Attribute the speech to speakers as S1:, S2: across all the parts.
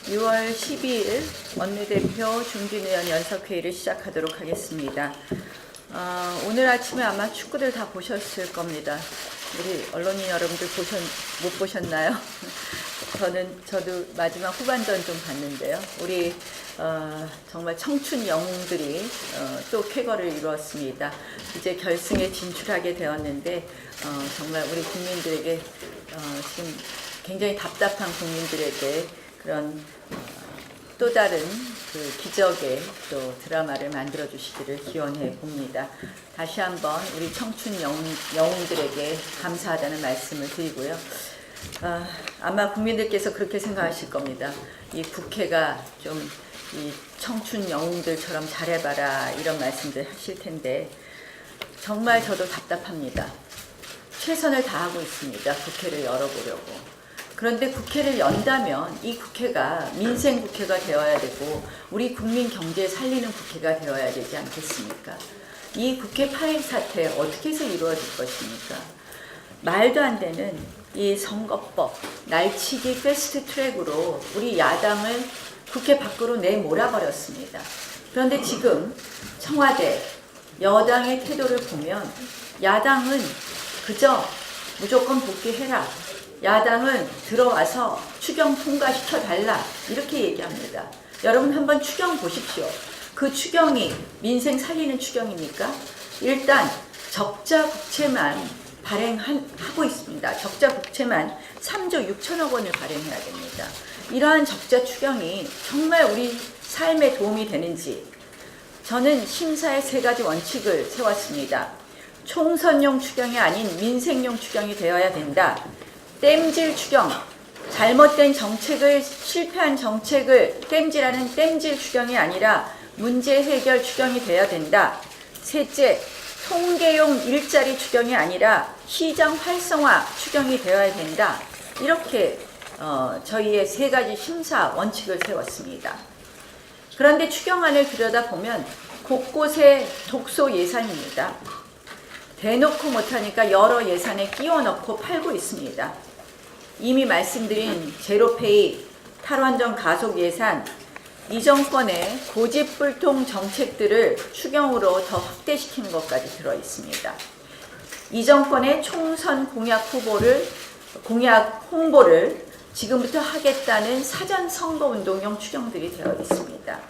S1: (6월 12일) 원내대표 중진의원 연석회의를 시작하도록 하겠습니다. 오늘 아침에 아마 축구들 다 보셨을 겁니다. 우리 언론인 여러분들 못 보셨나요? 저도 마지막 후반전 좀 봤는데요. 우리 정말 청춘 영웅들이 또 쾌거를 이루었습니다. 이제 결승에 진출하게 되었는데 정말 우리 국민들에게 지금 굉장히 답답한 국민들에게 그런 또 다른 그 기적의 또 드라마를 만들어 주시기를 기원해 봅니다. 다시 한번 우리 청춘 영웅들에게 감사하다는 말씀을 드리고요. 아마 국민들께서 그렇게 생각하실 겁니다. 이 국회가 좀 이 청춘 영웅들처럼 잘해봐라 이런 말씀들 하실 텐데 정말 저도 답답합니다. 최선을 다하고 있습니다. 국회를 열어보려고. 그런데 국회를 연다면 이 국회가 민생 국회가 되어야 되고 우리 국민 경제 살리는 국회가 되어야 되지 않겠습니까? 이 국회 파행 사태 어떻게 해서 이루어질 것입니까? 말도 안 되는 이 선거법, 날치기 패스트 트랙으로 우리 야당을 국회 밖으로 내몰아버렸습니다. 그런데 지금 청와대, 여당의 태도를 보면 야당은 그저 무조건 복귀해라. 야당은 들어와서 추경 통과시켜달라. 이렇게 얘기합니다. 여러분 한번 추경 보십시오. 그 추경이 민생 살리는 추경입니까? 일단 적자 국채만 발행하고 있습니다. 적자 국채만 3조 6천억 원을 발행해야 됩니다. 이러한 적자 추경이 정말 우리 삶에 도움이 되는지 저는 심사의 3가지 원칙을 세웠습니다. 총선용 추경이 아닌 민생용 추경이 되어야 된다. 땜질 추경, 잘못된 정책을 실패한 정책을 땜질하는 땜질 추경이 아니라 문제 해결 추경이 되어야 된다. 셋째, 통계용 일자리 추경이 아니라 시장 활성화 추경이 되어야 된다. 이렇게 저희의 3가지 심사 원칙을 세웠습니다. 그런데 추경안을 들여다보면 곳곳에 독소 예산입니다. 대놓고 못하니까 여러 예산에 끼워 넣고 팔고 있습니다. 이미 말씀드린 제로페이, 탈원전 가속 예산, 이 정권의 고집불통 정책들을 추경으로 더 확대시키는 것까지 들어 있습니다. 이 정권의 총선 공약 홍보를 지금부터 하겠다는 사전 선거운동용 추경들이 되어 있습니다.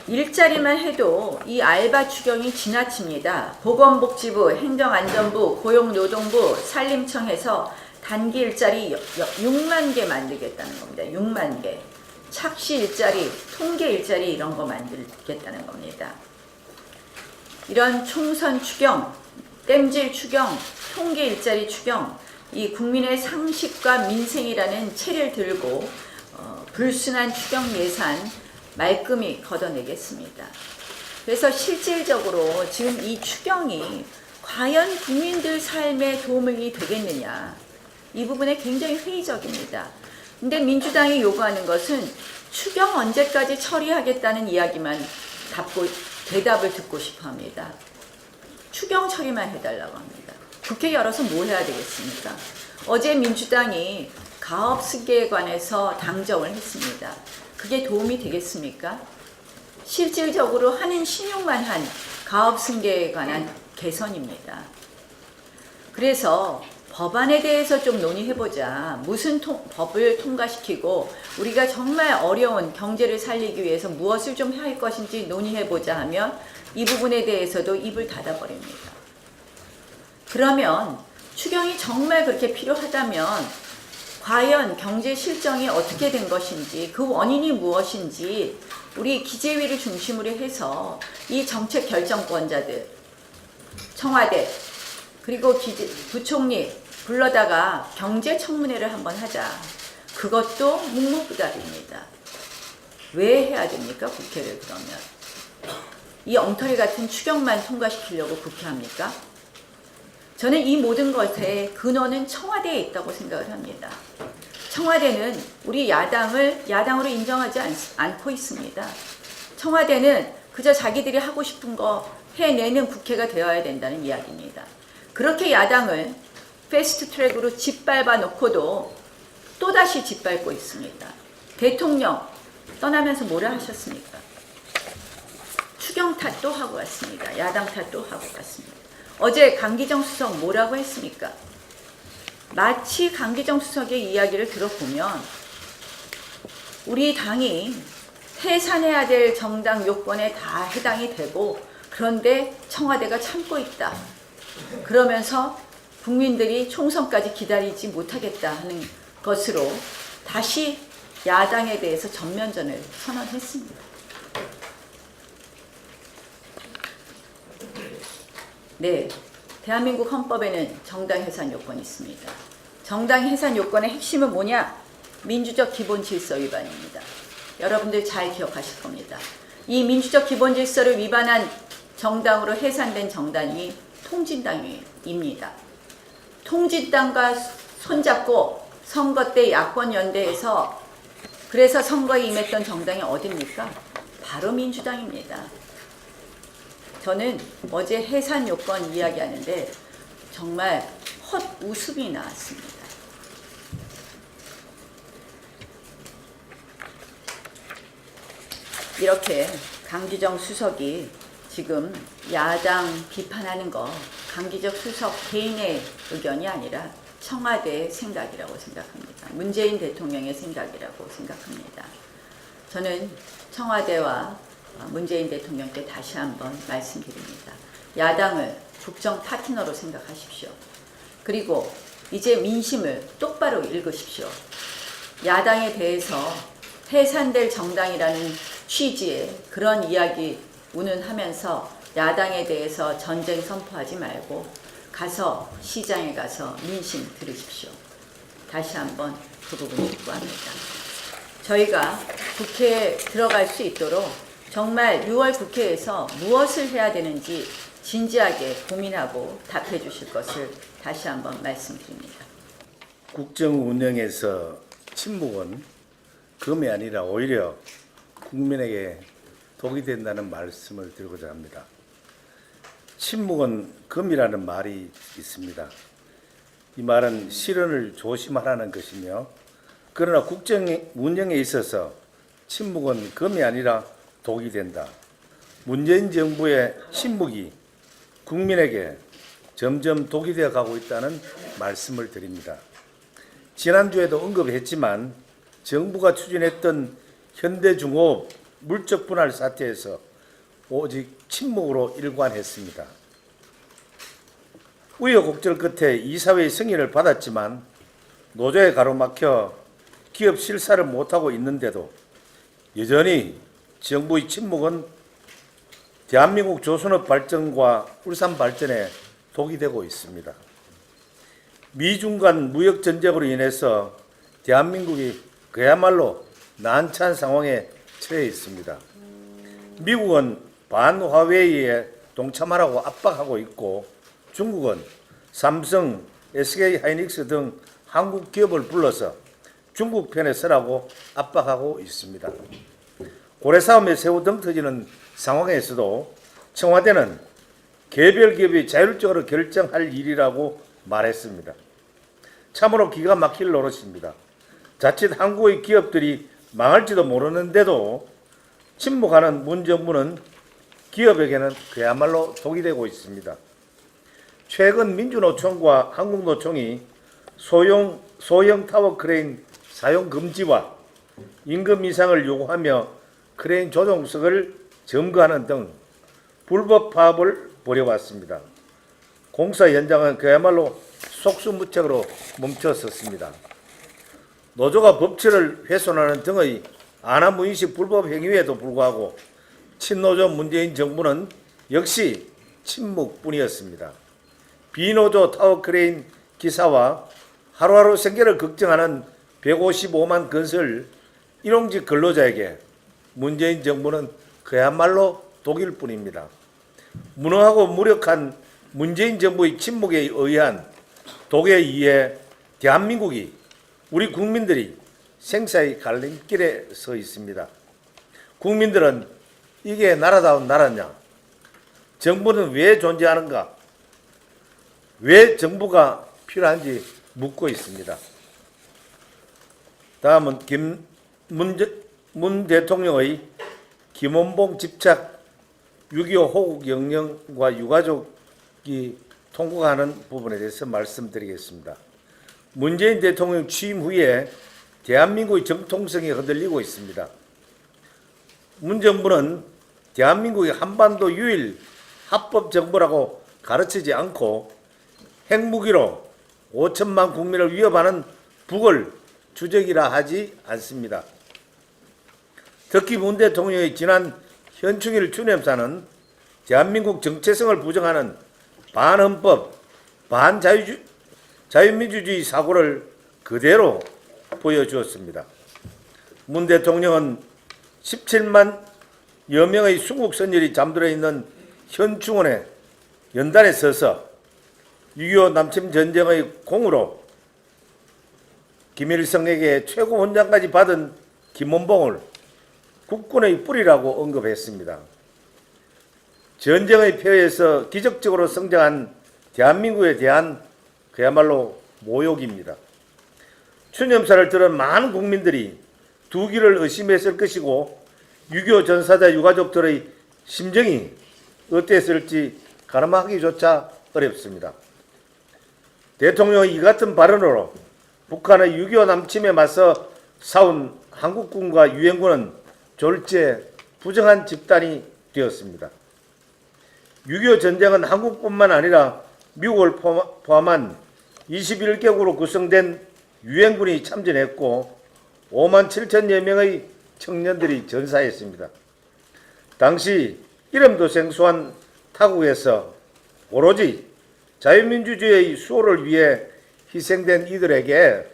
S1: 일자리만 해도 이 알바 추경이 지나칩니다. 보건복지부, 행정안전부, 고용노동부, 산림청에서 단기 일자리 6만 개 만들겠다는 겁니다. 6만 개. 착시 일자리, 통계 일자리 이런 거 만들겠다는 겁니다. 이런 총선 추경, 땜질 추경, 통계 일자리 추경, 이 국민의 상식과 민생이라는 채를 들고 불순한 추경 예산 말끔히 걷어내겠습니다. 그래서 실질적으로 지금 이 추경이 과연 국민들 삶에 도움이 되겠느냐, 이 부분에 굉장히 회의적입니다. 근데 민주당이 요구하는 것은 추경 언제까지 처리하겠다는 이야기만 대답을 듣고 싶어 합니다. 추경 처리만 해달라고 합니다. 국회 열어서 뭐 해야 되겠습니까? 어제 민주당이 가업승계에 관해서 당정을 했습니다. 그게 도움이 되겠습니까? 실질적으로 하는 신용만 한 가업승계에 관한 개선입니다. 그래서 법안에 대해서 좀 논의해보자. 무슨 법을 통과시키고 우리가 정말 어려운 경제를 살리기 위해서 무엇을 좀 할 것인지 논의해보자 하면 이 부분에 대해서도 입을 닫아버립니다. 그러면 추경이 정말 그렇게 필요하다면 과연 경제 실정이 어떻게 된 것인지, 그 원인이 무엇인지 우리 기재위를 중심으로 해서 이 정책 결정권자들, 청와대, 그리고 부총리 불러다가 경제청문회를 한번 하자. 그것도 묵묵부답입니다. 왜 해야 됩니까? 국회를 그러면. 이 엉터리 같은 추경만 통과시키려고 국회합니까? 저는 이 모든 것의 근원은 청와대에 있다고 생각을 합니다. 청와대는 우리 야당을 야당으로 인정하지 않고 있습니다. 청와대는 그저 자기들이 하고 싶은 거 해내는 국회가 되어야 된다는 이야기입니다. 그렇게 야당을 패스트 트랙으로 짓밟아 놓고도 또다시 짓밟고 있습니다. 대통령 떠나면서 뭐라 하셨습니까? 추경 탓도 하고 왔습니다. 야당 탓도 하고 왔습니다. 어제 강기정 수석 뭐라고 했습니까? 마치 강기정 수석의 이야기를 들어보면 우리 당이 해산해야 될 정당 요건에 다 해당이 되고 그런데 청와대가 참고 있다. 그러면서 국민들이 총선까지 기다리지 못하겠다 하는 것으로 다시 야당에 대해서 전면전을 선언했습니다. 네, 대한민국 헌법에는 정당 해산 요건이 있습니다. 정당 해산 요건의 핵심은 뭐냐? 민주적 기본 질서 위반입니다. 여러분들 잘 기억하실 겁니다. 이 민주적 기본 질서를 위반한 정당으로 해산된 정당이 통진당입니다. 통진당과 손잡고 선거 때 야권 연대에서 그래서 선거에 임했던 정당이 어디입니까? 바로 민주당입니다. 저는 어제 해산 요건 이야기하는데 정말 헛웃음이 나왔습니다. 이렇게 강기정 수석이 지금 야당 비판하는 거 강기정 수석 개인의 의견이 아니라 청와대의 생각이라고 생각합니다. 문재인 대통령의 생각이라고 생각합니다. 저는 청와대와 문재인 대통령께 다시 한번 말씀드립니다. 야당을 국정 파트너로 생각하십시오. 그리고 이제 민심을 똑바로 읽으십시오. 야당에 대해서 해산될 정당이라는 취지의 그런 이야기 운운하면서 야당에 대해서 전쟁 선포하지 말고 가서 시장에 가서 민심 들으십시오. 다시 한번 그 부분 촉구합니다. 저희가 국회에 들어갈 수 있도록 정말 6월 국회에서 무엇을 해야 되는지 진지하게 고민하고 답해 주실 것을 다시 한번 말씀드립니다.
S2: 국정 운영에서 침묵은 금이 아니라 오히려 국민에게 독이 된다는 말씀을 드리고자 합니다. 침묵은 금이라는 말이 있습니다. 이 말은 실언을 조심하라는 것이며 그러나 국정 운영에 있어서 침묵은 금이 아니라 독이 된다. 문재인 정부의 침묵이 국민에게 점점 독이 되어 가고 있다는 말씀을 드립니다. 지난주에도 언급했지만 정부가 추진했던 현대중공업 물적 분할 사태에서 오직 침묵으로 일관했습니다. 우여곡절 끝에 이사회의 승인을 받았지만 노조에 가로막혀 기업 실사를 못하고 있는데도 여전히 정부의 침묵은 대한민국 조선업 발전과 울산 발전에 독이 되고 있습니다. 미중 간 무역 전쟁으로 인해서 대한민국이 그야말로 난처한 상황에 처해 있습니다. 미국은 반화웨이에 동참하라고 압박하고 있고 중국은 삼성, SK 하이닉스 등 한국 기업을 불러서 중국 편에 서라고 압박하고 있습니다. 고래싸움에 새우 등 터지는 상황에서도 청와대는 개별 기업이 자율적으로 결정할 일이라고 말했습니다. 참으로 기가 막힐 노릇입니다. 자칫 한국의 기업들이 망할지도 모르는데도 침묵하는 문정부는 기업에게는 그야말로 독이 되고 있습니다. 최근 민주노총과 한국노총이 소형 타워 크레인 사용 금지와 임금 인상을 요구하며 크레인 조종석을 점거하는 등 불법 파업을 벌여왔습니다. 공사 현장은 그야말로 속수무책으로 멈춰섰습니다. 노조가 법치를 훼손하는 등의 안하무인식 불법 행위에도 불구하고 친노조 문재인 정부는 역시 침묵뿐이었습니다. 비노조 타워크레인 기사와 하루하루 생계를 걱정하는 155만 건설 일용직 근로자에게 문재인 정부는 그야말로 독일 뿐입니다. 무능하고 무력한 문재인 정부의 침묵에 의한 독에 의해 대한민국이 우리 국민들이 생사의 갈림길에 서 있습니다. 국민들은 이게 나라다운 나라냐? 정부는 왜 존재하는가? 왜 정부가 필요한지 묻고 있습니다. 다음은 문 대통령의 김원봉 집착 6.25 호국 영령과 유가족이 통곡하는 부분에 대해서 말씀드리겠습니다. 문재인 대통령 취임 후에 대한민국의 정통성이 흔들리고 있습니다. 문 정부는 대한민국의 한반도 유일 합법 정부라고 가르치지 않고 핵무기로 5천만 국민을 위협하는 북을 주적이라 하지 않습니다. 특히 문 대통령의 지난 현충일 추념사는 대한민국 정체성을 부정하는 반헌법, 자유민주주의 사고를 그대로 보여주었습니다. 문 대통령은 17만여 명의 순국 선열이 잠들어 있는 현충원에 연단에 서서 6.25 남침 전쟁의 공으로 김일성에게 최고 훈장까지 받은 김원봉을 국군의 뿌리라고 언급했습니다. 전쟁의 폐해에서 기적적으로 성장한 대한민국에 대한 그야말로 모욕입니다. 추념사를 들은 많은 국민들이 두 귀를 의심했을 것이고 6.25 전사자 유가족들의 심정이 어땠을지 가늠하기조차 어렵습니다. 대통령의 이 같은 발언으로 북한의 6.25 남침에 맞서 싸운 한국군과 유엔군은 졸지에 부정한 집단이 되었습니다. 6.25 전쟁은 한국뿐만 아니라 미국을 포함한 21개국으로 구성된 유엔군이 참전했고 5만 7천여 명의 청년들이 전사했습니다. 당시 이름도 생소한 타국에서 오로지 자유민주주의의 수호를 위해 희생된 이들에게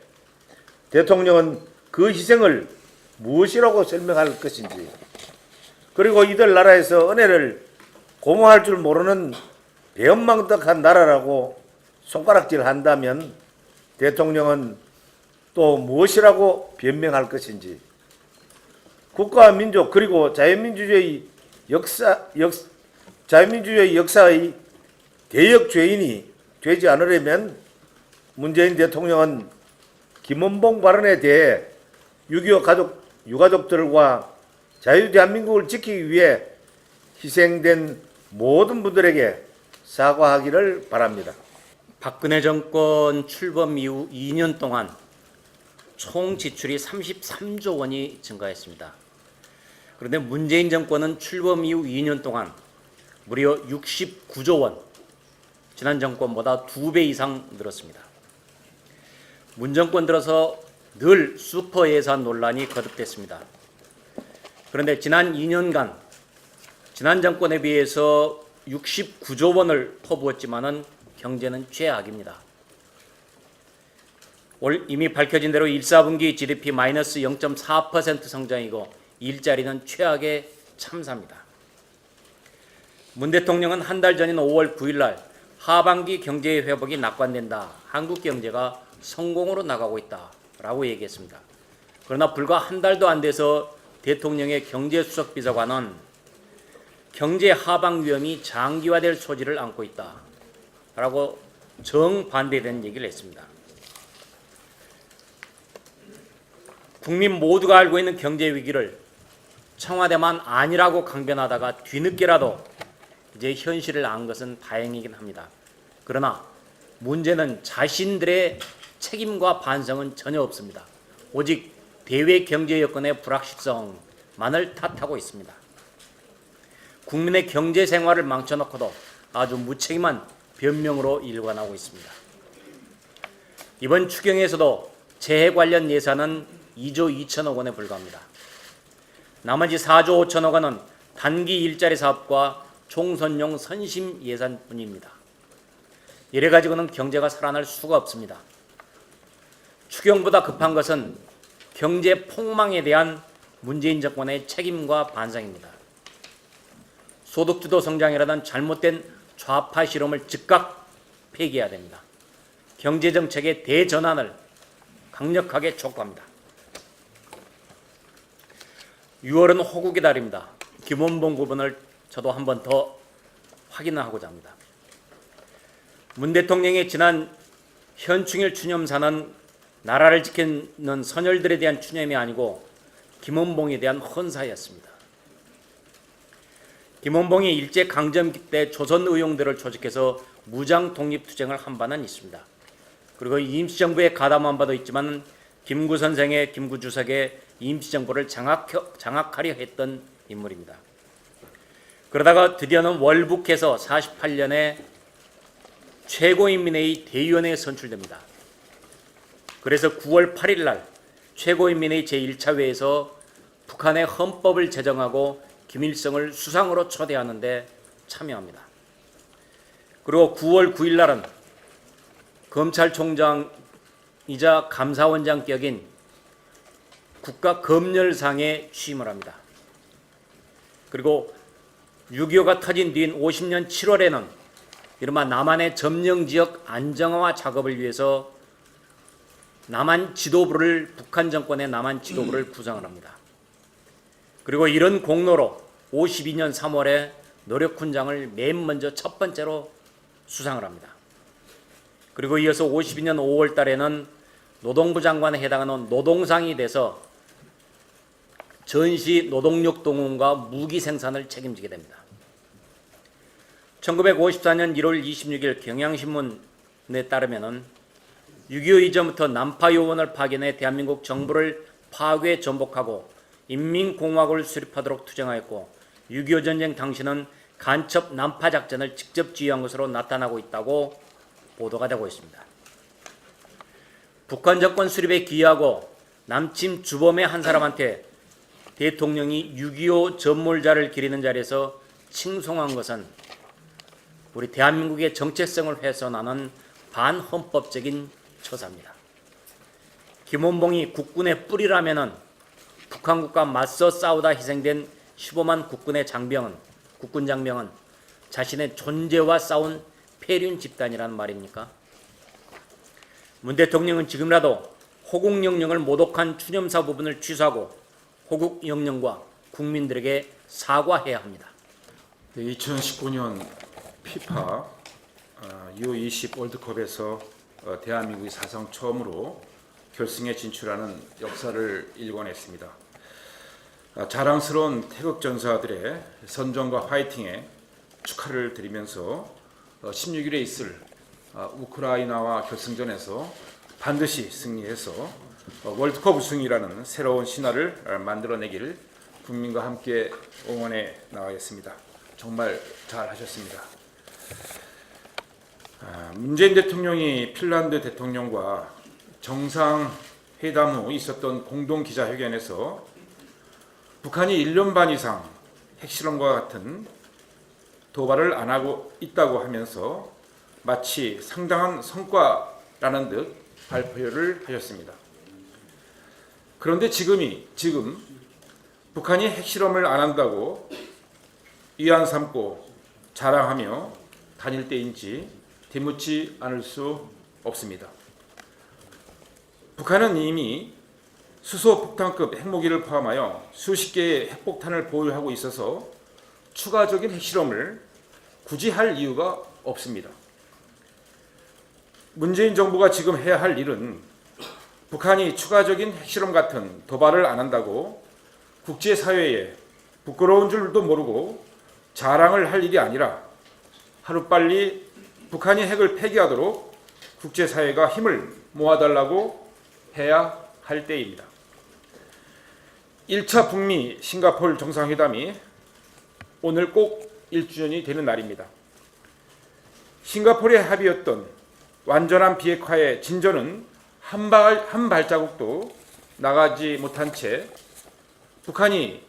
S2: 대통령은 그 희생을 무엇이라고 설명할 것인지, 그리고 이들 나라에서 은혜를 고무할 줄 모르는 배은망덕한 나라라고 손가락질한다면 대통령은 또 무엇이라고 변명할 것인지, 국가와 민족 그리고 자유민주주의 역사의 대역 죄인이 되지 않으려면 문재인 대통령은 김원봉 발언에 대해 6.25 유가족들과 자유대한민국을 지키기 위해 희생된 모든 분들에게 사과하기를 바랍니다.
S3: 박근혜 정권 출범 이후 2년 동안 총 지출이 33조 원이 증가했습니다. 그런데 문재인 정권은 출범 이후 2년 동안 무려 69조 원, 지난 정권보다 2배 이상 늘었습니다. 문 정권 들어서 늘 슈퍼 예산 논란이 거듭됐습니다. 그런데 지난 2년간 지난 정권에 비해서 69조 원을 퍼부었지만은 경제는 최악입니다. 올 이미 밝혀진 대로 1, 4분기 GDP 마이너스 0.4% 성장이고 일자리는 최악의 참사입니다. 문 대통령은 한 달 전인 5월 9일 날 하반기 경제 회복이 낙관된다. 한국 경제가 성공으로 나가고 있다라고 얘기했습니다. 그러나 불과 한 달도 안 돼서 대통령의 경제수석 비서관은 경제 하방 위험이 장기화될 소지를 안고 있다라고 정반대되는 얘기를 했습니다. 국민 모두가 알고 있는 경제 위기를 청와대만 아니라고 강변하다가 뒤늦게라도 이제 현실을 안 것은 다행이긴 합니다. 그러나 문제는 자신들의 책임과 반성은 전혀 없습니다. 오직 대외 경제 여건의 불확실성만을 탓하고 있습니다. 국민의 경제 생활을 망쳐놓고도 아주 무책임한 변명으로 일관하고 있습니다. 이번 추경에서도 재해 관련 예산은 2조 2천억 원에 불과합니다. 나머지 4조 5천억 원은 단기 일자리 사업과 총선용 선심 예산뿐입니다. 이래 가지고는 경제가 살아날 수가 없습니다. 추경보다 급한 것은 경제 폭망에 대한 문재인 정권의 책임과 반성입니다. 소득주도 성장이라는 잘못된 좌파 실험을 즉각 폐기해야 됩니다. 경제정책의 대전환을 강력하게 촉구합니다. 6월은 호국의 달입니다. 김원봉 부분을 저도 한 번 더 확인하고자 합니다. 문 대통령의 지난 현충일 추념사는 나라를 지키는 선열들에 대한 추념이 아니고 김원봉에 대한 헌사였습니다. 김원봉이 일제강점기 때 조선 의용들을 조직해서 무장 독립투쟁을 한 바는 있습니다. 그리고 임시정부에 가담한 바도 있지만 김구 선생의 김구 주석의 임시정부를 장악하려 했던 인물입니다. 그러다가 드디어는 월북해서 48년에 최고인민회의 대의원회에 선출됩니다. 그래서 9월 8일 날 최고인민회의 제1차 회에서 북한의 헌법을 제정하고 김일성을 수상으로 초대하는 데 참여합니다. 그리고 9월 9일 날은 검찰총장이자 감사원장격인 국가검열상에 취임을 합니다. 그리고 6.25가 터진 뒤인 50년 7월에는 이른바 남한의 점령지역 안정화 작업을 위해서 북한 정권의 남한 지도부를 구성을 합니다. 그리고 이런 공로로 52년 3월에 노력훈장을 맨 먼저 첫 번째로 수상을 합니다. 그리고 이어서 52년 5월 달에는 노동부 장관에 해당하는 노동상이 돼서 전시 노동력 동원과 무기 생산을 책임지게 됩니다. 1954년 1월 26일 경향신문에 따르면 6.25 이전부터 남파 요원을 파견해 대한민국 정부를 파괴 전복하고 인민공화국을 수립하도록 투쟁하였고 6.25 전쟁 당시는 간첩 난파 작전을 직접 지휘한 것으로 나타나고 있다고 보도가 되고 있습니다. 북한 정권 수립에 기여하고 남침 주범의 한 사람한테 대통령이 6.25 전몰자를 기리는 자리에서 칭송한 것은 우리 대한민국의 정체성을 훼손하는 반헌법적인 처사입니다. 김원봉이 국군의 뿌리라면은 북한국과 맞서 싸우다 희생된 15만 국군 장병은 자신의 존재와 싸운 폐륜 집단이라는 말입니까? 문 대통령은 지금이라도 호국영령을 모독한 추념사 부분을 취소하고 호국영령과 국민들에게 사과해야 합니다.
S4: 2019년 피파 U20 월드컵에서 대한민국이 사상 처음으로 결승에 진출하는 역사를 일궈냈습니다. 자랑스러운 태극전사들의 선전과 화이팅에 축하를 드리면서 16일에 있을 우크라이나와 결승전에서 반드시 승리해서 월드컵 우승이라는 새로운 신화를 만들어내길 국민과 함께 응원해 나가겠습니다. 정말 잘하셨습니다. 문재인 대통령이 핀란드 대통령과 정상회담 후 있었던 공동 기자회견에서 북한이 1년 반 이상 핵실험과 같은 도발을 안 하고 있다고 하면서 마치 상당한 성과라는 듯 발표를 하셨습니다. 그런데 지금 북한이 핵실험을 안 한다고 위안 삼고 자랑하며 다닐 때인지 되묻지 않을 수 없습니다. 북한은 이미 수소폭탄급 핵무기를 포함하여 수십 개의 핵폭탄을 보유하고 있어서 추가적인 핵실험을 굳이 할 이유가 없습니다. 문재인 정부가 지금 해야 할 일은 북한이 추가적인 핵실험 같은 도발을 안 한다고 국제사회에 부끄러운 줄도 모르고 자랑을 할 일이 아니라 하루빨리 북한이 핵을 폐기하도록 국제사회가 힘을 모아달라고 해야 할 때입니다. 1차 북미 싱가포르 정상회담이 오늘 꼭 1주년이 되는 날입니다. 싱가포르의 합의였던 완전한 비핵화의 진전은 한 발자국도 나가지 못한 채 북한이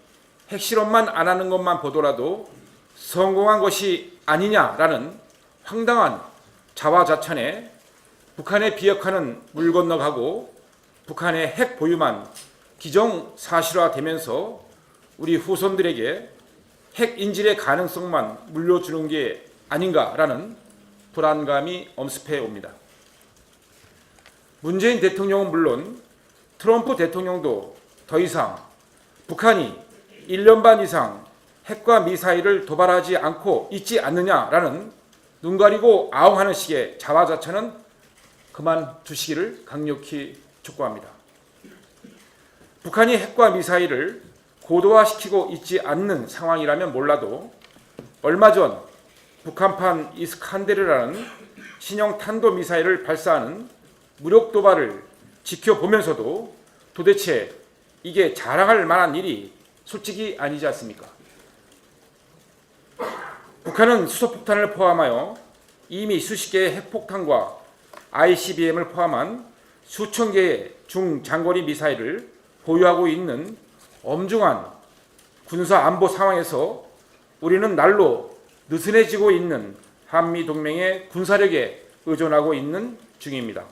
S4: 핵실험만 안 하는 것만 보더라도 성공한 것이 아니냐라는 황당한 자화자찬에 북한의 비핵화는 물 건너가고 북한의 핵 보유만 기정사실화되면서 우리 후손들에게 핵 인질의 가능성만 물려주는 게 아닌가라는 불안감이 엄습해 옵니다. 문재인 대통령은 물론 트럼프 대통령도 더 이상 북한이 1년 반 이상 핵과 미사일을 도발하지 않고 있지 않느냐라는 눈 가리고 아웅하는 식의 자화자찬은 그만두시기를 강력히 촉구합니다. 북한이 핵과 미사일을 고도화시키고 있지 않는 상황이라면 몰라도 얼마 전 북한판 이스칸데르라는 신형 탄도미사일을 발사하는 무력 도발을 지켜보면서도 도대체 이게 자랑할 만한 일이 솔직히 아니지 않습니까? 북한은 수소폭탄을 포함하여 이미 수십 개의 핵폭탄과 ICBM을 포함한 수천 개의 중장거리 미사일을 보유하고 있는 엄중한 군사 안보 상황에서 우리는 날로 느슨해지고 있는 한미 동맹의 군사력에 의존하고 있는 중입니다.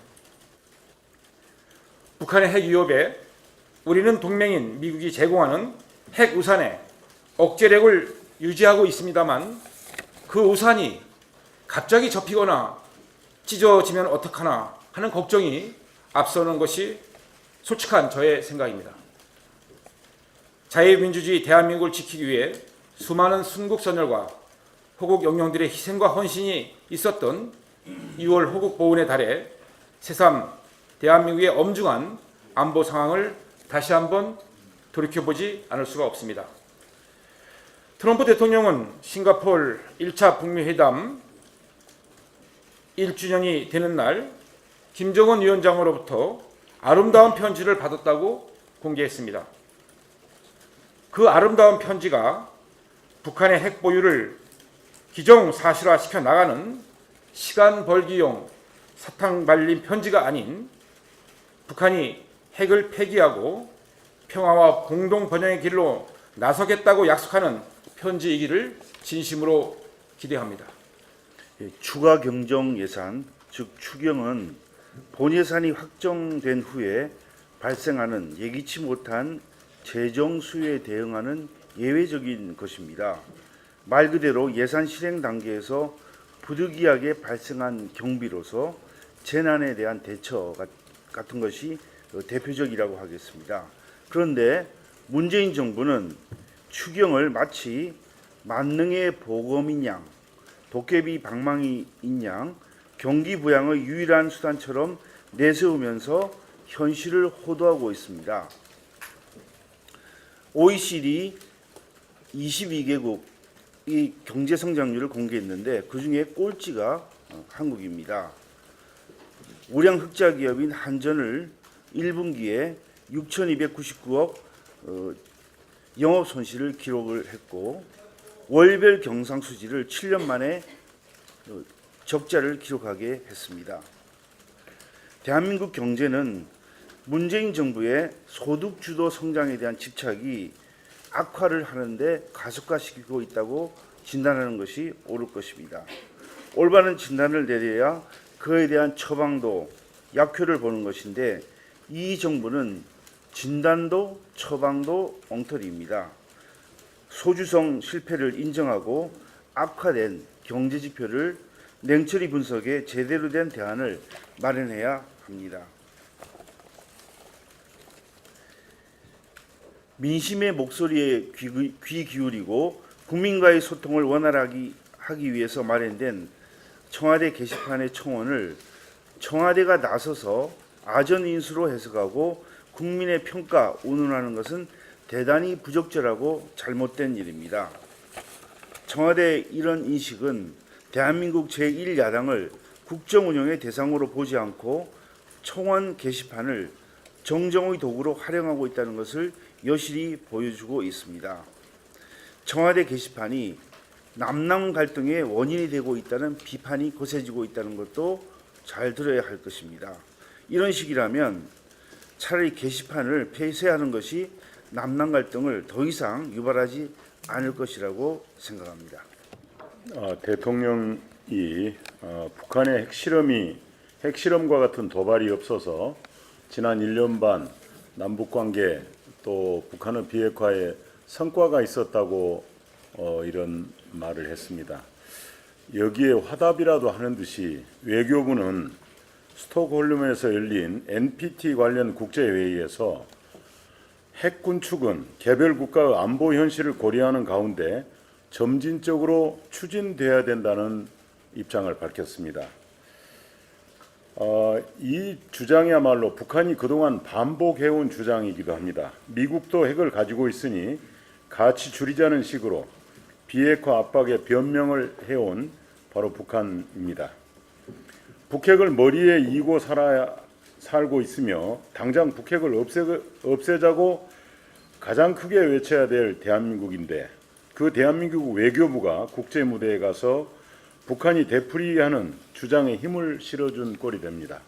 S4: 북한의 핵 위협에 우리는 동맹인 미국이 제공하는 핵 우산에 억제력을 유지하고 있습니다만 그 우산이 갑자기 접히거나 찢어지면 어떡하나 하는 걱정이 앞서는 것이 솔직한 저의 생각입니다. 자유민주주의 대한민국을 지키기 위해 수많은 순국선열과 호국 영령들의 희생과 헌신이 있었던 2월 호국 보훈의 달에 새삼 대한민국의 엄중한 안보 상황을 다시 한번 돌이켜보지 않을 수가 없습니다. 트럼프 대통령은 싱가포르 1차 북미 회담 1주년이 되는 날 김정은 위원장으로부터 아름다운 편지를 받았다고 공개했습니다. 그 아름다운 편지가 북한의 핵 보유를 기정사실화시켜 나가는 시간 벌기용 사탕 발린 편지가 아닌 북한이 핵을 폐기하고 평화와 공동 번영의 길로 나서겠다고 약속하는 편지이기를 진심으로 기대합니다.
S5: 추가 경정 예산, 즉 추경은 본 예산이 확정된 후에 발생하는 예기치 못한 재정 수요에 대응하는 예외적인 것입니다. 말 그대로 예산 실행 단계에서 부득이하게 발생한 경비로서 재난에 대한 대처 같은 것이 대표적이라고 하겠습니다. 그런데 문재인 정부는 추경을 마치 만능의 보검인 양, 도깨비 방망이인 양 경기 부양의 유일한 수단처럼 내세우면서 현실을 호도하고 있습니다. OECD 22개국이 경제 성장률을 공개했는데 그중에 꼴찌가 한국입니다. 우량 흑자 기업인 한전을 1분기에 6,299억 영업 손실을 기록을 했고 월별 경상수지를 7년 만에 적자를 기록하게 했습니다. 대한민국 경제는 문재인 정부의 소득주도 성장에 대한 집착이 악화를 하는데 가속화시키고 있다고 진단하는 것이 옳을 것입니다. 올바른 진단을 내려야 그에 대한 처방도, 약효를 보는 것인데 이 정부는 진단도 처방도 엉터리입니다. 소주성 실패를 인정하고 악화된 경제지표를 냉철히 분석해 제대로 된 대안을 마련해야 합니다. 민심의 목소리에 귀 기울이고 국민과의 소통을 원활하게 하기 위해서 마련된 청와대 게시판의 청원을 청와대가 나서서 아전인수로 해석하고 국민의 평가 운운하는 것은 대단히 부적절하고 잘못된 일입니다. 청와대의 이런 인식은 대한민국 제1야당을 국정운영의 대상으로 보지 않고 청원 게시판을 정정의 도구로 활용하고 있다는 것을 여실히 보여주고 있습니다. 청와대 게시판이 남남 갈등의 원인이 되고 있다는 비판이 거세지고 있다는 것도 잘 들어야 할 것입니다. 이런 식이라면 차라리 게시판을 폐쇄하는 것이 남남 갈등을 더 이상 유발하지 않을 것이라고 생각합니다.
S6: 대통령이 북한의 핵실험과 같은 도발이 없어서 지난 1년 반 남북관계 또 북한의 비핵화에 성과가 있었다고 이런 말을 했습니다. 여기에 화답이라도 하는 듯이 외교부는 스톡홀름에서 열린 NPT 관련 국제회의에서 핵 군축은 개별 국가의 안보 현실을 고려하는 가운데 점진적으로 추진돼야 된다는 입장을 밝혔습니다. 이 주장이야말로 북한이 그동안 반복해온 주장이기도 합니다. 미국도 핵을 가지고 있으니 같이 줄이자는 식으로 비핵화 압박에 변명을 해온 바로 북한입니다. 북핵을 머리에 이고 살고 있으며 당장 북핵을 없애자고 가장 크게 외쳐야 될 대한민국인데 그 대한민국 외교부가 국제 무대에 가서 북한이 되풀이하는 주장에 힘을 실어준 꼴입니다.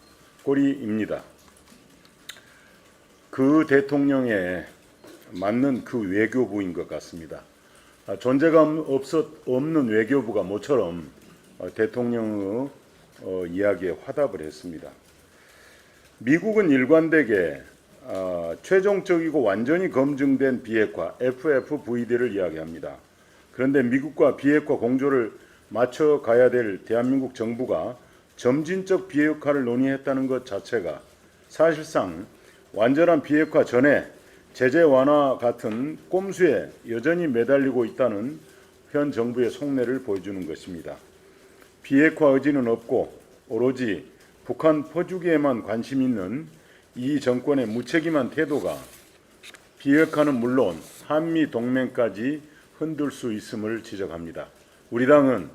S6: 그 대통령에 맞는 그 외교부인 것 같습니다. 존재감 없는 외교부가 모처럼 대통령의 이야기에 화답을 했습니다. 미국은 일관되게 최종적이고 완전히 검증된 비핵화 FFVD를 이야기합니다. 그런데 미국과 비핵화 공조를 맞춰가야 될 대한민국 정부가 점진적 비핵화를 논의했다는 것 자체가 사실상 완전한 비핵화 전에 제재 완화 같은 꼼수에 여전히 매달리고 있다는 현 정부의 속내를 보여주는 것입니다. 비핵화 의지는 없고 오로지 북한 퍼주기에만 관심 있는 이 정권의 무책임한 태도가 비핵화는 물론 한미 동맹까지 흔들 수 있음을 지적합니다. 우리 당은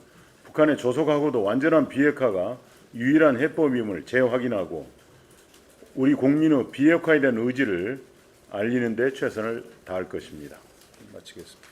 S6: 북한에 조속하고도 완전한 비핵화가 유일한 해법임을 재확인하고 우리 국민의 비핵화에 대한 의지를 알리는 데 최선을 다할 것입니다. 마치겠습니다.